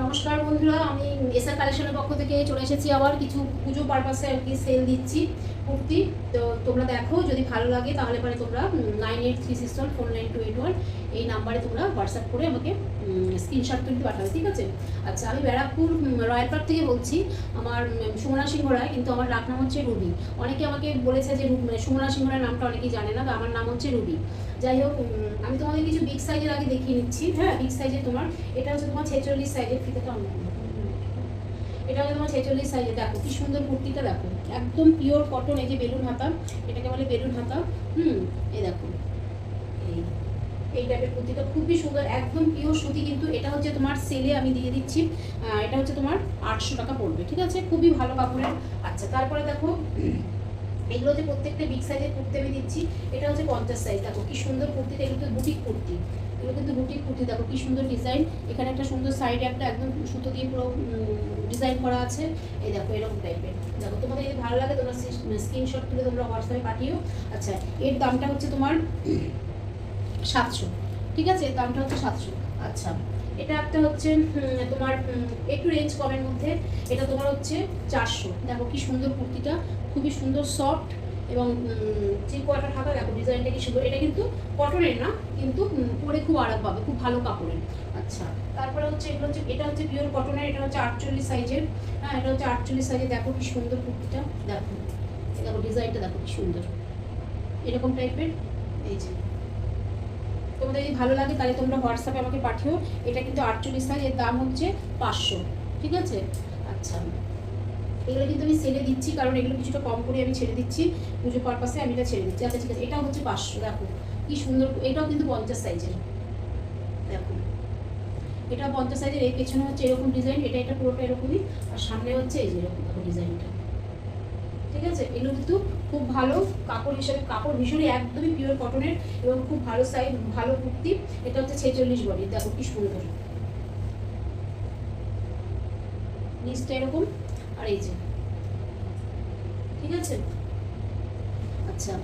নমস্কার বন্ধুরা, আমি এসআর কালেকশনের পক্ষ থেকে চলে এসেছি। আবার কিছু পুজো পারপাসে আর কি সেল দিচ্ছি কুর্তি। তো তোমরা দেখো, যদি ভালো লাগে তাহলে পরে তোমরা 9836149281 এই নাম্বারে তোমরা হোয়াটসঅ্যাপ করে আমাকে স্ক্রিনশট তুলে পাঠাবে, ঠিক আছে? আচ্ছা, আমি ব্যারাকপুর রয়্যাল পার্ক থেকে বলছি। আমার সুমনা সিংহ রায়, কিন্তু আমার ডাক নাম হচ্ছে রুবি। অনেকে আমাকে বলেছে যে সুমনা সিংহ রায় নামটা অনেকেই জানে না, তো আমার নাম হচ্ছে রুবি। যাই হোক, আমি তোমাদের কিছু বিগ সাইজের আগে দেখিয়ে নিচ্ছি। হ্যাঁ, বিগ সাইজের তোমার এটা হচ্ছে তোমার 46 সাইজের, ফিতেটা অন্য, এটা হচ্ছে তোমার 46 সাইজের। দেখো কি সুন্দর কুর্তিটা, দেখো একদম পিওর কটন। এই যে বেলুন হাতা, এটাকে বলে বেলুন হাতা। এই দেখো, এই টাইপের কুর্তিটা খুবই সুন্দর, একদম পিওর সুতি। কিন্তু এটা হচ্ছে তোমার সেলে আমি দিয়ে দিচ্ছি, এটা হচ্ছে তোমার 800 টাকা পড়বে, ঠিক আছে? খুবই ভালো কাপড়ের। আচ্ছা, তারপরে দেখো এগুলো হচ্ছে প্রত্যেকটা বিগ সাইজের কুর্তি আমি দিচ্ছি। এটা হচ্ছে 50 সাইজ। দেখো কি সুন্দর কুর্তিটা, এগুলো কিন্তু বুটিক কুর্তি, এগুলো কিন্তু বুটিক কুর্তি। দেখো কি সুন্দর ডিজাইন, এখানে একটা সুন্দর সাইডে একটা একদম সুতো দিয়ে পুরো ডিজাইন করা আছে। এই দেখো এরকম টাইপের। দেখো তোমাদের যদি ভালো লাগে তোমরা স্ক্রিনশট তুলে তোমরা হোয়াটসঅ্যাপে পাঠিও। আচ্ছা, এর দামটা হচ্ছে তোমার 700, ঠিক আছে? এর দামটা হচ্ছে 700। আচ্ছা, এটা একটা হচ্ছে তোমার একটু রেঞ্জ কমের মধ্যে, এটা তোমার হচ্ছে 400। দেখো কি সুন্দর কুর্তিটা, খুবই সুন্দর সফট এবং থ্রি কোয়ার্টার হাতা। দেখো ডিজাইনটা কি সুন্দর। এটা কিন্তু কটনের না, কিন্তু পরে খুব আরাম পাবে, খুব ভালো কাপড়ের। আচ্ছা, তারপরে হচ্ছে এগুলো হচ্ছে, এটা হচ্ছে পিওর কটনের, এটা হচ্ছে 48 সাইজের। হ্যাঁ, এটা হচ্ছে 48 সাইজের। দেখো কি সুন্দর কুর্তিটা, দেখো দেখো ডিজাইনটা দেখো কি সুন্দর, এরকম টাইপের। এই যে তোমাদের যদি ভালো লাগে তাহলে তোমরা হোয়াটসঅ্যাপে আমাকে পাঠিও। এটা কিন্তু 48 সাইজ, এর দাম হচ্ছে 500, ঠিক আছে? আচ্ছা, এগুলো কিন্তু আমি ছেড়ে দিচ্ছি, কারণ এগুলো কিছুটা কম করে আমি ছেড়ে দিচ্ছি পুজো পারপাসে, আমি এটা ছেড়ে দিচ্ছি। আচ্ছা, ঠিক আছে, এটাও হচ্ছে 500। দেখো কি সুন্দর, এটাও কিন্তু 50 সাইজের। দেখো এটা 50 সাইজের। এই পেছনে হচ্ছে এরকম ডিজাইন, এটা পুরোটা এরকমই, আর সামনে হচ্ছে এই যে এরকম দেখো ডিজাইনটা, ঠিক আছে? এগুলো কিন্তু খুব ভালো কাপড় হিসেবে, কাপড় ভীষণই একদমই পিওর কটনের এবং খুব ভালো সাইজ, ভালো কুর্তি। এটা হচ্ছে 46 বডি। দেখো কি সুন্দর, নিচটা এরকম, আর এই যে, ঠিক আছে? আচ্ছা,